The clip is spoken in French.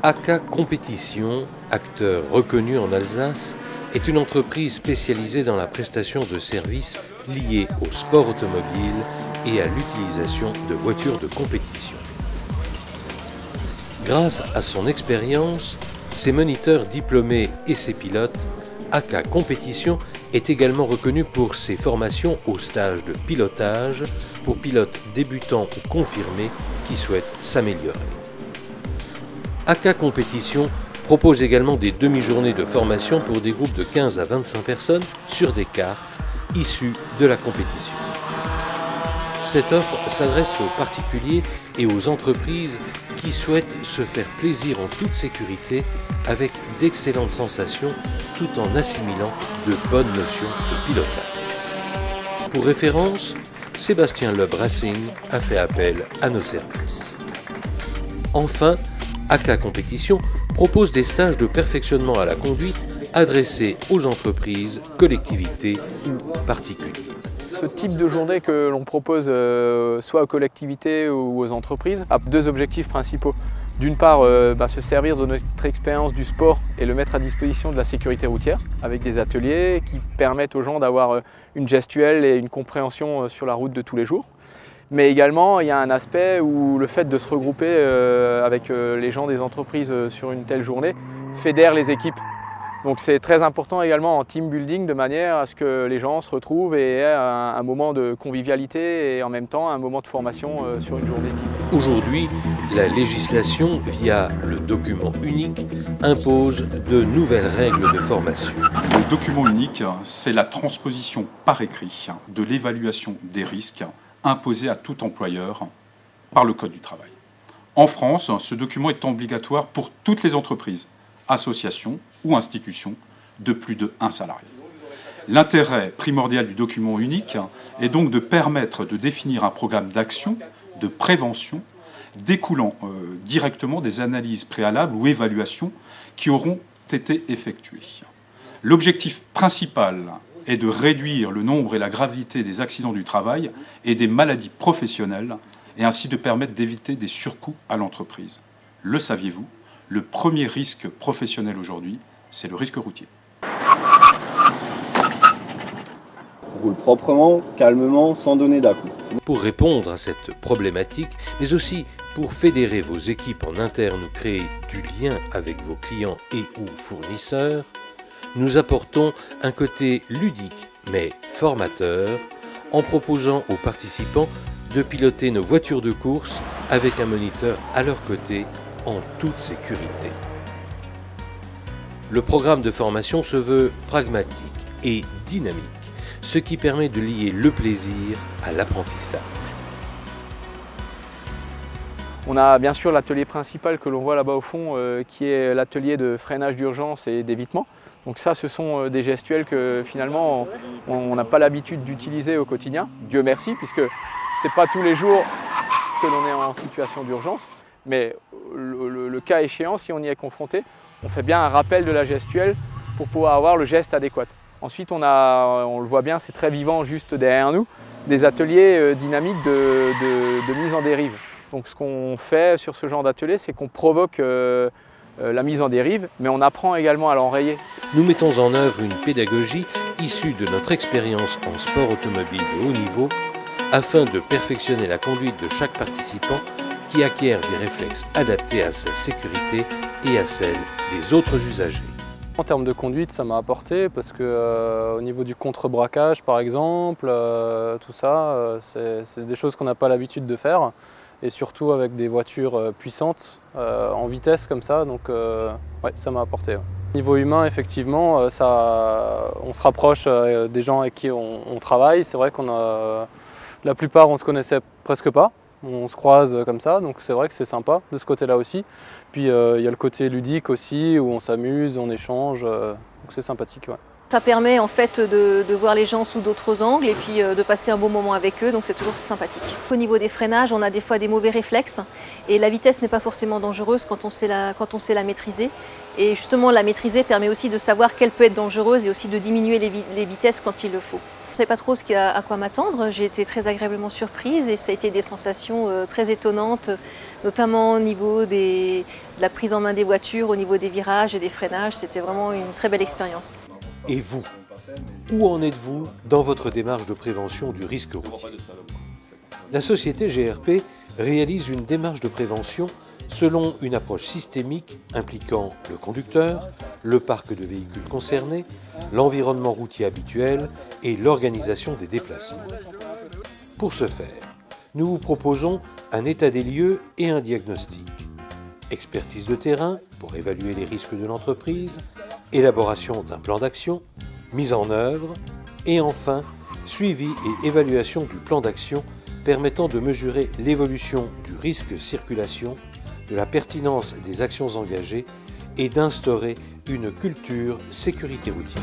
AK Compétition, acteur reconnu en Alsace, est une entreprise spécialisée dans la prestation de services liés au sport automobile et à l'utilisation de voitures de compétition. Grâce à son expérience, ses moniteurs diplômés et ses pilotes, AK Compétition est également reconnu pour ses formations au stage de pilotage pour pilotes débutants ou confirmés qui souhaitent s'améliorer. AK Compétition propose également des demi-journées de formation pour des groupes de 15 à 25 personnes sur des cartes issues de la compétition. Cette offre s'adresse aux particuliers et aux entreprises qui souhaitent se faire plaisir en toute sécurité avec d'excellentes sensations tout en assimilant de bonnes notions de pilotage. Pour référence, Sébastien Loeb Racing a fait appel à nos services. Enfin, AK Compétition propose des stages de perfectionnement à la conduite adressés aux entreprises, collectivités ou particuliers. Ce type de journée que l'on propose soit aux collectivités ou aux entreprises a deux objectifs principaux. D'une part, se servir de notre expérience du sport et le mettre à disposition de la sécurité routière avec des ateliers qui permettent aux gens d'avoir une gestuelle et une compréhension sur la route de tous les jours. Mais également, il y a un aspect où le fait de se regrouper avec les gens des entreprises sur une telle journée fédère les équipes. Donc c'est très important également en team building de manière à ce que les gens se retrouvent et aient un moment de convivialité et en même temps un moment de formation sur une journée type. Aujourd'hui, la législation, via le document unique, impose de nouvelles règles de formation. Le document unique, c'est la transposition par écrit de l'évaluation des risques imposée à tout employeur par le Code du travail. En France, ce document est obligatoire pour toutes les entreprises, associations ou institutions de plus de 1 salarié. L'intérêt primordial du document unique est donc de permettre de définir un programme d'action, de prévention, découlant directement des analyses préalables ou évaluations qui auront été effectuées. L'objectif principal est de réduire le nombre et la gravité des accidents du travail et des maladies professionnelles et ainsi de permettre d'éviter des surcoûts à l'entreprise. Le saviez-vous ? Le premier risque professionnel aujourd'hui, c'est le risque routier. Roule proprement, calmement, sans donner d'à-coups. Pour répondre à cette problématique, mais aussi pour fédérer vos équipes en interne ou créer du lien avec vos clients et ou fournisseurs, nous apportons un côté ludique mais formateur en proposant aux participants de piloter nos voitures de course avec un moniteur à leur côté en toute sécurité. Le programme de formation se veut pragmatique et dynamique, ce qui permet de lier le plaisir à l'apprentissage. On a bien sûr l'atelier principal que l'on voit là-bas au fond, qui est l'atelier de freinage d'urgence et d'évitement. Donc ça, ce sont des gestuels que finalement on n'a pas l'habitude d'utiliser au quotidien. Dieu merci, puisque ce n'est pas tous les jours que l'on est en situation d'urgence. Mais le cas échéant, si on y est confronté, on fait bien un rappel de la gestuelle pour pouvoir avoir le geste adéquat. Ensuite, on le voit bien, c'est très vivant juste derrière nous, des ateliers dynamiques de mise en dérive. Donc ce qu'on fait sur ce genre d'atelier, c'est qu'on provoque la mise en dérive, mais on apprend également à l'enrayer. Nous mettons en œuvre une pédagogie issue de notre expérience en sport automobile de haut niveau afin de perfectionner la conduite de chaque participant qui acquiert des réflexes adaptés à sa sécurité et à celle des autres usagers. En termes de conduite, ça m'a apporté parce que au niveau du contre-braquage par exemple, tout ça, c'est des choses qu'on n'a pas l'habitude de faire et surtout avec des voitures puissantes en vitesse comme ça, donc ouais, ça m'a apporté. Niveau humain, effectivement, on se rapproche des gens avec qui on travaille. C'est vrai la plupart on se connaissait presque pas. On se croise comme ça, donc c'est vrai que c'est sympa de ce côté-là aussi. Puis il y a le côté ludique aussi, où on s'amuse, on échange, donc c'est sympathique. Ouais. Ça permet en fait de voir les gens sous d'autres angles et puis de passer un bon moment avec eux, donc c'est toujours sympathique. Au niveau des freinages, on a des fois des mauvais réflexes et la vitesse n'est pas forcément dangereuse quand on sait la maîtriser. Et justement, la maîtriser permet aussi de savoir qu'elle peut être dangereuse et aussi de diminuer les vitesses quand il le faut. ne savais pas trop à quoi m'attendre. J'ai été très agréablement surprise et ça a été des sensations très étonnantes, notamment au niveau de la prise en main des voitures, au niveau des virages et des freinages. C'était vraiment une très belle expérience. Et vous, où en êtes-vous dans votre démarche de prévention du risque routier? La société GRP réalise une démarche de prévention selon une approche systémique impliquant le conducteur, le parc de véhicules concernés, l'environnement routier habituel et l'organisation des déplacements. Pour ce faire, nous vous proposons un état des lieux et un diagnostic. Expertise de terrain pour évaluer les risques de l'entreprise, élaboration d'un plan d'action, mise en œuvre et enfin suivi et évaluation du plan d'action permettant de mesurer l'évolution du risque circulation, de la pertinence des actions engagées et d'instaurer une culture sécurité routière.